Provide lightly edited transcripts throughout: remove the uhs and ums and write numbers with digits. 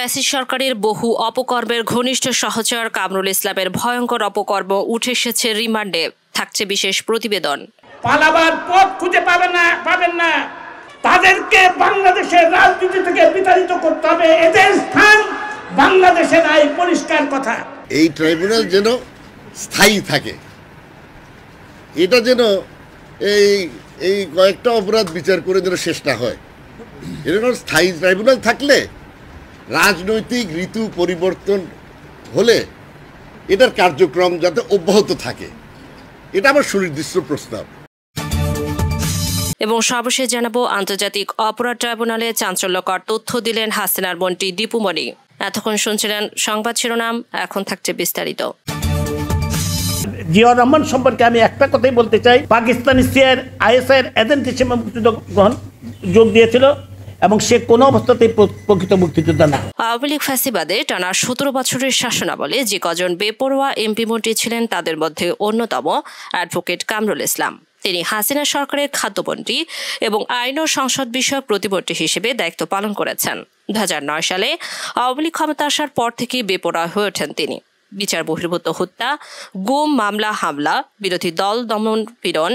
Fascist সরকারের বহু অপকর্মের ঘনিষ্ঠ সহচর কামরুল ইসলামের ভয়ঙ্কর অপকর্ম উঠে এসেছে রিমান্ডে। থাকছে বিশেষ প্রতিবেদন। পালাবার পথ খুঁজে পাবেন না, তাদেরকে বাংলাদেশের রাজনীতি থেকে বিতাড়িত করতে হবে। এদের স্থান বাংলাদেশে নাই, পরিষ্কার কথা। এই ট্রাইব্যুনাল যেন স্থায়ী থাকে, এটা যেন এই কয়েকটা অপরাধ বিচার করে যেন শেষ না হয়। এরকম স্থায়ী ট্রাইব্যুনাল থাকলে রাজনৈতিক ঋতু পরিবর্তন হলে এটার কার্যক্রম যাতে অব্যাহত থাকে, এটা আমার সুনির্দিষ্ট প্রস্তাব। এবং সর্বশেষ জানাবো, আন্তর্জাতিক অপরাধ ট্রাইব্যুনালে চাঞ্চল্যকর তথ্য দিলেন হাসিনার বোনটি দীপুমণি। এতক্ষণ শুনছিলেন সংবাদ শিরোনাম, এখন থাকছে বিস্তারিত। জিয়াউর রহমান সম্পর্কে আমি একটা কথাই বলতে চাই, পাকিস্তানি আইএসআই এজেন্ট হিসেবে মুক্তিযুদ্ধ যোগ দিয়েছিল এবং সে কোনো অবস্থাতেই প্রকৃত মুক্তিযোদ্ধা না। আওয়ামী লীগ ফ্যাসিবাদে টানা 17 বছরের শাসনামলে যে কজন বেপরোয়া এমপি মন্ত্রী ছিলেন তাদের মধ্যে অন্যতম অ্যাডভোকেট কামরুল ইসলাম। তিনি হাসিনা সরকারের খাদ্যমন্ত্রী এবং আইন ও সংসদ বিষয়ক প্রতিমন্ত্রী হিসেবে দায়িত্ব পালন করেছেন। 2009 সালে আওয়ামী লীগ ক্ষমতা আসার পর থেকে বেপরোয়া হয়ে ওঠেন তিনি। বিচার বহির্ভূত হত্যা, গুম, মামলা, হামলা, বিরোধী দল দমন পীড়ন,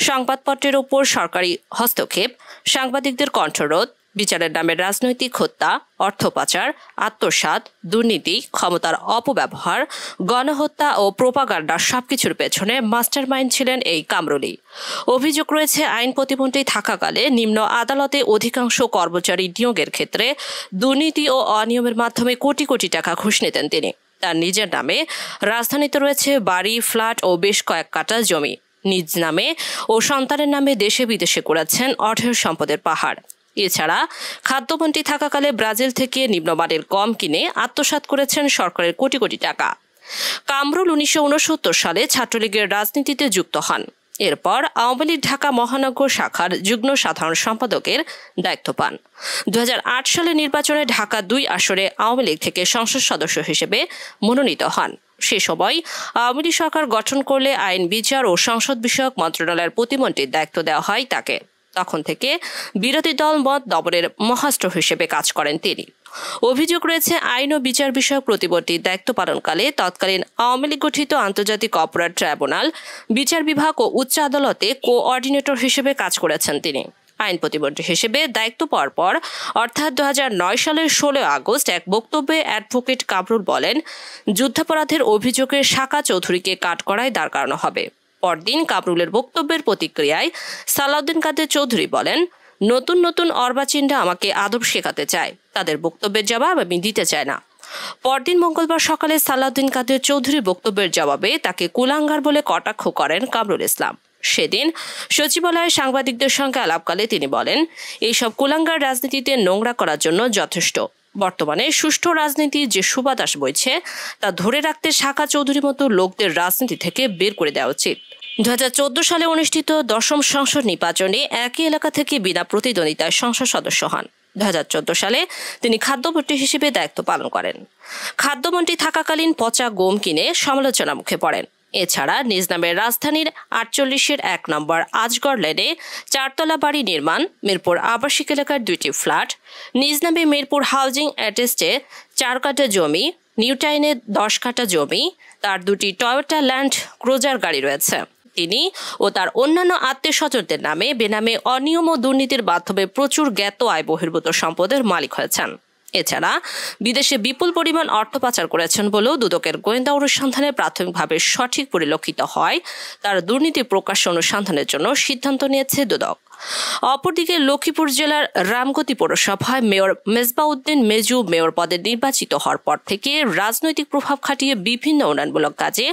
সংবাদপত্রের উপর সরকারি হস্তক্ষেপ, সাংবাদিকদের কণ্ঠরোধ, বিচারের নামে রাজনৈতিক হত্যা, অর্থ পাচার, আত্মসাৎ, দুর্নীতি, ক্ষমতার অপব্যবহার, গণহত্যা ও প্রোপাগান্ডা সবকিছুর পেছনে মাস্টারমাইন্ড ছিলেন এই কামরুলই। অভিযোগ রয়েছে, আইন প্রতিমন্ত্রী থাকাকালে নিম্ন আদালতে অধিকাংশ কর্মচারী নিয়োগের ক্ষেত্রে দুর্নীতি ও অনিয়মের মাধ্যমে কোটি কোটি টাকা ঘুষ নিতেন তিনি। তার নিজের নামে রাজধানীতে রয়েছে বাড়ি, ফ্ল্যাট ও বেশ কয়েক কাঠা জমি। নিজ নামে ও সন্তানের নামে দেশে বিদেশে করেছেন অঢেল সম্পদের পাহাড়। এছাড়া খাদ্যমন্ত্রী থাকাকালে ব্রাজিল থেকে নিম্নমানের গম কিনে আত্মসাৎ করেছেন সরকারের কোটি কোটি টাকা। কামরুল 1969 সালে ছাত্রলীগের রাজনীতিতে যুক্ত হন। এরপর আওয়ামী লীগ ঢাকা মহানগর শাখার যুগ্ম সাধারণ সম্পাদকের দায়িত্ব পান। 2008 সালে নির্বাচনে ঢাকা 2 আসনে আওয়ামী লীগ থেকে সংসদ সদস্য হিসেবে মনোনীত হন। সে সময় আওয়ামী লীগ সরকার গঠন করলে আইন, বিচার ও সংসদ বিষয়ক মন্ত্রণালয়ের প্রতিমন্ত্রীর দায়িত্ব দেওয়া হয় তাকে। তখন থেকে বিরোধী দল মত দমনের মহাস্ত্র হিসেবে কাজ করেন তিনি। অভিযোগ রয়েছে, আইন ও বিচার বিষয়ক প্রতিমন্ত্রীর দায়িত্ব পালনকালে তৎকালীন আওয়ামী লীগ গঠিত আন্তর্জাতিক অপরাধ ট্রাইব্যুনাল, বিচার বিভাগ ও উচ্চ আদালতে কোঅর্ডিনেটর হিসেবে কাজ করেছেন তিনি। আইন প্রতিমন্ত্রী হিসেবে দায়িত্ব পাওয়ার পর অর্থাৎ 2009 সালের 16 আগস্ট এক বক্তব্যে অ্যাডভোকেট কামরুল বলেন, যুদ্ধাপরাধের অভিযোগে সাকা চৌধুরীকে কাঠগড়ায় দাঁড় করানো হবে। পরদিন কামরুলের বক্তব্যের প্রতিক্রিয়ায় সালাউদ্দিন কাদের চৌধুরী বলেন, নতুন নতুন অর্বাচীনরা আমাকে আদব শেখাতে চায়, তাদের বক্তব্যের জবাব আমি দিতে চাই না। পরদিন মঙ্গলবার সকালে সালাউদ্দিন কাদের চৌধুরীর বক্তব্যের জবাবে তাকে কুলাঙ্গার বলে কটাক্ষ করেন কামরুল ইসলাম। সেদিন সচিবালয়ে সাংবাদিকদের সঙ্গে আলাপকালে তিনি বলেন, এইসব কুলাঙ্গার রাজনীতিতে নোংরা করার জন্য যথেষ্ট। বর্তমানে সুষ্ঠু রাজনীতির যে সুবাতাস বইছে তা ধরে রাখতে সাকা চৌধুরীর মতো লোকদের রাজনীতি থেকে বের করে দেওয়া উচিত। 2014 সালে অনুষ্ঠিত 10ম সংসদ নির্বাচনে একই এলাকা থেকে বিনা প্রতিদ্বন্দ্বিতায় সংসদ সদস্য হন। 2014 সালে তিনি খাদ্যমন্ত্রী হিসেবে দায়িত্ব পালন করেন। খাদ্যমন্ত্রী থাকাকালীন পচা গম কিনে সমালোচনার মুখে পড়েন। এছাড়া নিজ নামের রাজধানীর 48-এর 1 নম্বর আজগড় লেনে 4তলা বাড়ি নির্মাণ, মিরপুর আবাসিক এলাকার 2টি ফ্ল্যাট, নিজ নামে মিরপুর হাউজিং অ্যাটেস্টে 4 কাঠা জমি, নিউটাউনে 10 কাঠা জমি, তার 2টি টয়োটা ল্যান্ড ক্রুজার গাড়ি রয়েছে। তিনি ও তার অন্যান্য আত্মীয়-স্বজনদের নামে বেনামে অনিয়ম ও দুর্নীতির মাধ্যমে প্রচুর জ্ঞাত আয় বহির্ভূত সম্পদের মালিক হয়েছেন। এছাড়া বিদেশে বিপুল পরিমাণ অর্থ পাচার করেছেন বলেও দুদকের গোয়েন্দা অনুসন্ধানে প্রাথমিকভাবে সঠিক পরিলক্ষিত হয়। তার দুর্নীতি প্রকাশ্য অনুসন্ধানের জন্য সিদ্ধান্ত নিয়েছে দুদক। অপরদিকে লক্ষ্মীপুর জেলার রামগতি পৌরসভায় মেয়র মেজবাউদ্দিন মেজু মেয়র পদে নির্বাচিত হওয়ার পর থেকে রাজনৈতিক প্রভাব খাটিয়ে বিভিন্ন উন্নয়নমূলক কাজে,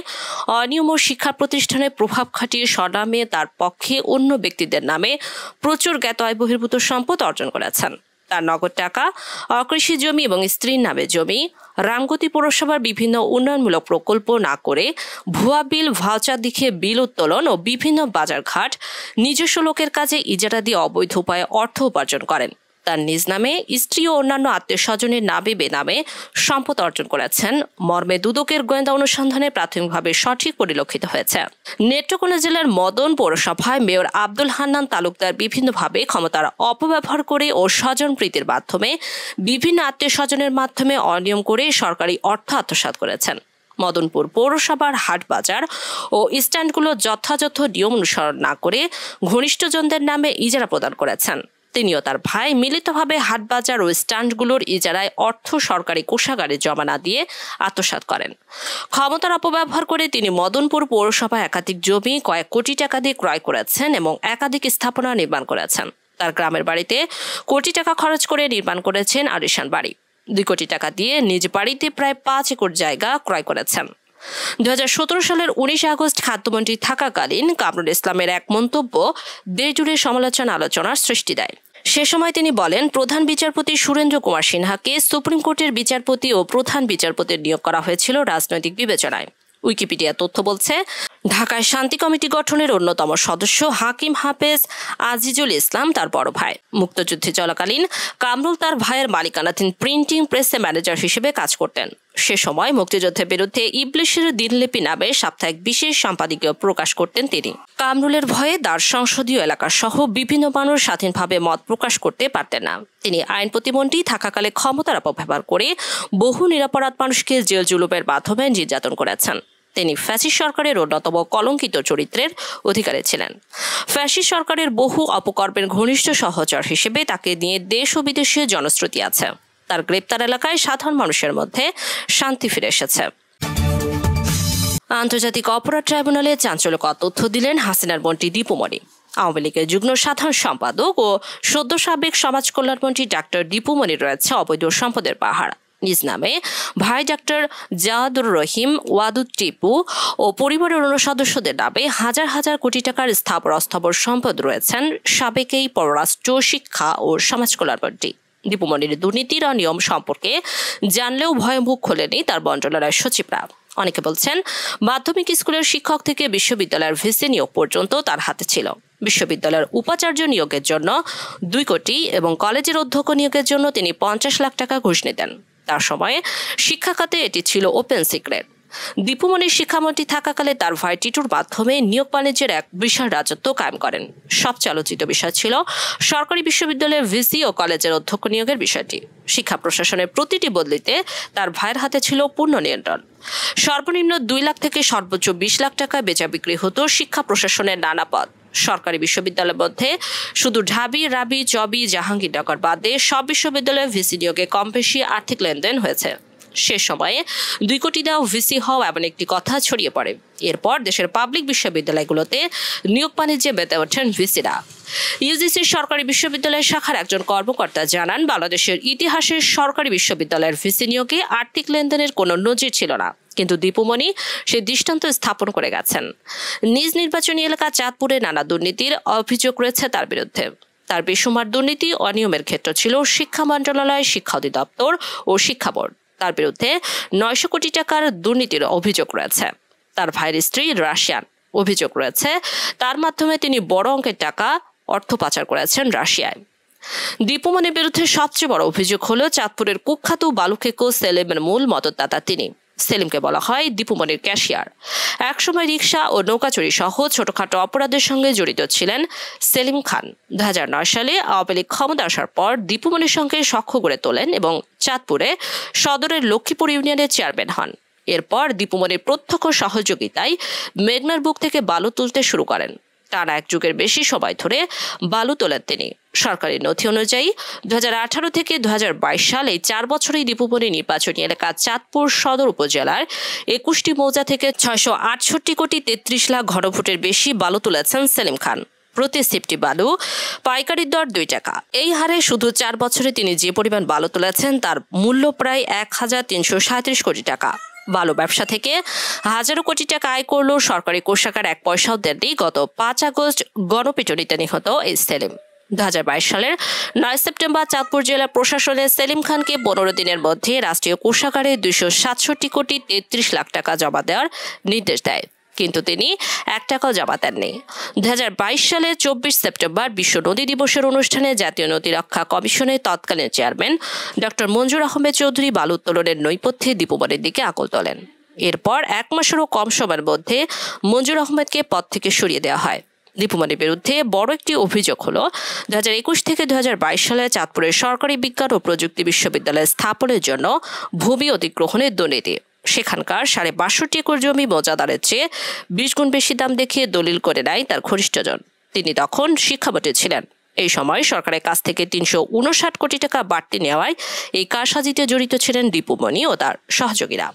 অনিয়ম ও শিক্ষা প্রতিষ্ঠানে প্রভাব খাটিয়ে স্বনামে তার পক্ষে অন্য ব্যক্তিদের নামে প্রচুর জ্ঞাত আয় বহির্ভূত সম্পদ অর্জন করেছেন। তার নগদ টাকা, অকৃষি জমি এবং স্ত্রীর নামে জমি, রামগতি পৌরসভার বিভিন্ন উন্নয়নমূলক প্রকল্প না করে ভুয়া বিল, ভাউচার দেখিয়ে বিল উত্তোলন ও বিভিন্ন বাজারঘাট নিজস্ব লোকের কাজে ইজারা দিয়ে অবৈধ উপায়ে অর্থ উপার্জন করেন। তার নিজ নামে, স্ত্রী ও অন্যান্য আত্মীয় স্বজনের নামে বেনামে সম্পদ অর্জন করেছেন মর্মে দুদকের গোয়েন্দা অনুসন্ধানে প্রাথমিকভাবে সঠিক পরিলক্ষিত হয়েছে। নেত্রকোনা জেলার মদন পৌরসভায় মেয়র আব্দুল হান্নান তালুকদার বিভিন্নভাবে ক্ষমতার অপব্যবহার করে ও স্বজন প্রীতির মাধ্যমে বিভিন্ন আত্মীয় স্বজনের মাধ্যমে অনিয়ম করে সরকারি অর্থ আত্মসাৎ করেছেন। মদনপুর পৌরসভার হাট বাজার ও স্ট্যান্ডগুলো যথাযথ নিয়ম অনুসরণ না করে ঘনিষ্ঠজনদের নামে ইজারা প্রদান করেছেন। তিনিও তার ভাই মিলিতভাবে হাটবাজার ও স্ট্যান্ডগুলোর ইজারায় অর্থ সরকারি কোষাগারে জমা না দিয়ে আত্মসাৎ করেন। ক্ষমতার অপব্যবহার করে তিনি মদনপুর পৌরসভায় একাধিক জমি কয়েক কোটি টাকা দিয়ে ক্রয় করেছেন এবং একাধিক স্থাপনা নির্মাণ করেছেন। তার গ্রামের বাড়িতে কোটি টাকা খরচ করে নির্মাণ করেছেন আলিশান বাড়ি। 2 কোটি টাকা দিয়ে নিজ বাড়িতে প্রায় 5 একর জায়গা ক্রয় করেছেন। 2017 সালের 19 আগস্ট খাদ্যমন্ত্রী থাকাকালীন কামরুল ইসলামের এক মন্তব্য দেশজুড়ে আলোচনার সৃষ্টি দেয়। সে সময় তিনি বলেন, প্রধান বিচারপতি সুরেন্দ্র কুমার সিনহাকে সুপ্রিম কোর্টের বিচারপতি ও প্রধান বিচারপতির নিয়োগ করা হয়েছিল রাজনৈতিক বিবেচনায়। উইকিপিডিয়া তথ্য বলছে, ঢাকায় শান্তি কমিটি গঠনের অন্যতম সদস্য হাকিম হাফেজ আজিজুল ইসলাম তার বড় ভাই। মুক্তযুদ্ধে চলাকালীন কামরুল তার ভাইয়ের মালিকানাধীন প্রিন্টিং প্রেসে ম্যানেজার হিসেবে কাজ করতেন। সে সময় মুক্তিযুদ্ধের বিরুদ্ধে ইবলিশের দিনলিপি নামে সাপ্তাহিক বিশেষ সম্পাদকীয় প্রকাশ করতেন তিনি। কামরুলের ভয়ে তার সংসদীয় এলাকা সহ বিভিন্ন মানুষ স্বাধীনভাবে মত প্রকাশ করতে পারতেন না। তিনি আইন প্রতিমন্ত্রী থাকাকালে ক্ষমতার অপব্যবহার করে বহু নিরপরাধ মানুষকে জেল জুলুমের মাধ্যমে নির্যাতন করেছেন। তিনি ফ্যাসিস্ট সরকারের অন্যতম কলঙ্কিত চরিত্রের অধিকারী ছিলেন। ফ্যাসিস্ট সরকারের বহু অপকর্মের ঘনিষ্ঠ সহচর হিসেবে তাকে নিয়ে দেশ ও বিদেশে জনশ্রুতি আছে। তার গ্রেপ্তার এলাকায় সাধারণ মানুষের মধ্যে শান্তি ফিরে এসেছে। আন্তর্জাতিক অপরাধ ট্রাইব্যুনালে চাঞ্চল্যকর তথ্য দিলেন হাসিনার মন্ত্রী দীপু মনি। আওয়ামী লীগের যুগ্ম সাধারণ সম্পাদক ও সদ্য সাবেক সমাজ কল্যাণমন্ত্রী ডাক্তার দীপু মনির রয়েছে অবৈধ সম্পদের পাহাড়। নিজ নামে ভাই ডাক্তার জাহাদুর রহিম ওয়াদুদ টিপু ও পরিবারের অন্য সদস্যদের নামে হাজার হাজার কোটি টাকার স্থাবর অস্থাবর সম্পদ রয়েছেন সাবেক এই পররাষ্ট্র, শিক্ষা ও সমাজ কল্যাণমন্ত্রী। দীপু মনির দুর্নীতির অনিয়ম সম্পর্কে জানলেও ভয়ে মুখ খোলেনি তার মন্ত্রণালয়ের সচিবরা। অনেকে বলছেন, মাধ্যমিক স্কুলের শিক্ষক থেকে বিশ্ববিদ্যালয়ের ভিসি নিয়োগ পর্যন্ত তার হাতে ছিল। বিশ্ববিদ্যালয়ের উপাচার্য নিয়োগের জন্য 2 কোটি এবং কলেজের অধ্যক্ষ নিয়োগের জন্য তিনি 50 লাখ টাকা ঘুষ নিতেন। তার সময়ে শিক্ষা খাতে এটি ছিল ওপেন সিক্রেট। দীপু মনি শিক্ষামন্ত্রী থাকাকালে তার ভাই টিটুর মাধ্যমে নিয়োগ বাণিজ্যের এক বিশাল রাজত্ব কায়েম করেন। সবচেয়ে আলোচিত বিষয় ছিল সরকারি বিশ্ববিদ্যালয়ের ভিসি ও কলেজের অধ্যক্ষ নিয়োগের বিষয়টি। শিক্ষা প্রশাসনের প্রতিটি বদলিতে তার ভাইয়ের হাতে ছিল পূর্ণ নিয়ন্ত্রণ। সর্বনিম্ন 2 লাখ থেকে সর্বোচ্চ 20 লাখ টাকায় বেচা বিক্রি হতো শিক্ষা প্রশাসনের নানা পদ। সরকারি বিশ্ববিদ্যালয়ের মধ্যে শুধু ঢাবি, রাবি, চবি, জাহাঙ্গীরনগর বাদে সব বিশ্ববিদ্যালয়ে ভিসি নিয়োগে কম বেশি আর্থিক লেনদেন হয়েছে। সে সময়ে 2 কোটি দেওয়া ভিসি হওয়া এমন একটি কথা ছড়িয়ে পড়ে। এরপর দেশের পাবলিক বিশ্ববিদ্যালয়গুলোতে নিয়োগ বাণিজ্যে মেতে ওঠেন ভিসিরা। ইউজিসির সরকারি বিশ্ববিদ্যালয় শাখার একজন কর্মকর্তা জানান, বাংলাদেশের ইতিহাসে সরকারি বিশ্ববিদ্যালয়ের ভিসি নিয়োগে আর্থিক লেনদেনের কোনো নজির ছিল না, কিন্তু দীপু মনি সে দৃষ্টান্ত স্থাপন করে গেছেন। নিজ নির্বাচনী এলাকা চাঁদপুরে নানা দুর্নীতির অভিযোগ রয়েছে তার বিরুদ্ধে। তার বেসুমার দুর্নীতি অনিয়মের ক্ষেত্র ছিল শিক্ষা মন্ত্রণালয়, শিক্ষা অধিদপ্তর ও শিক্ষা বোর্ড। তার বিরুদ্ধে 900 কোটি টাকার দুর্নীতির অভিযোগ রয়েছে। তার ভাইয়ের স্ত্রী রাশিয়ান, অভিযোগ রয়েছে তার মাধ্যমে তিনি বড় অঙ্কের টাকা অর্থ পাচার করেছেন রাশিয়ায়। দীপু মনির বিরুদ্ধে সবচেয়ে বড় অভিযোগ হলো চাঁদপুরের কুখ্যাত বালুখেকো সেলিমের মূল মদতদাতা তিনি। সেলিমকে বলা হয় দীপু মনির ক্যাশিয়ার। একসময় রিকশা ও নৌকাচুরি সহ ছোটখাটো অপরাধের সঙ্গে জড়িত ছিলেন সেলিম খান। 2009 সালে আওয়ামী লীগ ক্ষমতা আসার পর দীপু মনির সঙ্গে সখ্য গড়ে তোলেন এবং চাঁদপুরে সদরের লক্ষ্মীপুর ইউনিয়নের চেয়ারম্যান হন। এরপর দীপু মনির প্রত্যক্ষ সহযোগিতায় মেঘনার বুক থেকে বালু তুলতে শুরু করেন। টানা 1 যুগের বেশি সময় ধরে বালু তোলেন তিনি। সরকারি নথি অনুযায়ী 2018 থেকে 2022 সাল এই 4 বছরেই দীপু মনি নির্বাচনী এলাকা চাঁদপুর সদর উপজেলার 21টি মৌজা থেকে 668 কোটি 33 লাখ ঘনফুটের বেশি বালু তুলেছেন সেলিম খান। প্রতি সিফটি বালু পাইকারির দর 2 টাকা। এই হারে শুধু 4 বছরে তিনি যে পরিমাণ বালু তুলেছেন তার মূল্য প্রায় 1337 কোটি টাকা। বালু ব্যবসা থেকে হাজারো কোটি টাকা আয় করলেও সরকারি কোষাগার 1 পয়সাও দেননি। গত 5 আগস্ট গণপিটুনিতে নিহত এই সেলিম। 2022 সালের 9 সেপ্টেম্বর চাঁদপুর জেলা প্রশাসনের সেলিম খানকে 15 দিনের মধ্যে রাষ্ট্রীয় কোষাগারে 267 কোটি 33 লাখ টাকা জমা দেওয়ার নির্দেশ দেয়। কিন্তু তিনি 1 টাকাও জমা দেননি। 2022 সালে 24 সেপ্টেম্বর বিশ্ব নদী দিবসের অনুষ্ঠানে জাতীয় নদী রক্ষা কমিশনের তৎকালীন চেয়ারম্যান ডক্টর মঞ্জুর আহমেদ চৌধুরী বালু উত্তোলনের নৈপথ্যে দীপুমণির দিকে আঙুল তোলেন। এরপর 1 মাসেরও কম সময়ের মধ্যে মঞ্জুর আহমেদকে পদ থেকে সরিয়ে দেওয়া হয়। দীপুমণির বিরুদ্ধে বড় একটি অভিযোগ হলো 2021 থেকে 2022 সালে চাঁদপুরের সরকারি বিজ্ঞান ও প্রযুক্তি বিশ্ববিদ্যালয় স্থাপনের জন্য ভূমি অধিগ্রহণের দুর্নীতি। সেখানকার 62.5 একর জমি মৌজাদারের চেয়ে 20 গুণ বেশি দাম দেখিয়ে দলিল করে নেয় তার ঘনিষ্ঠজন। তিনি তখন শিক্ষামন্ত্রী ছিলেন। এই সময় সরকারের কাছ থেকে 359 কোটি টাকা বাড়তি নেওয়ায় এই কারসাজিতে জড়িত ছিলেন দীপুমণি ও তার সহযোগীরা।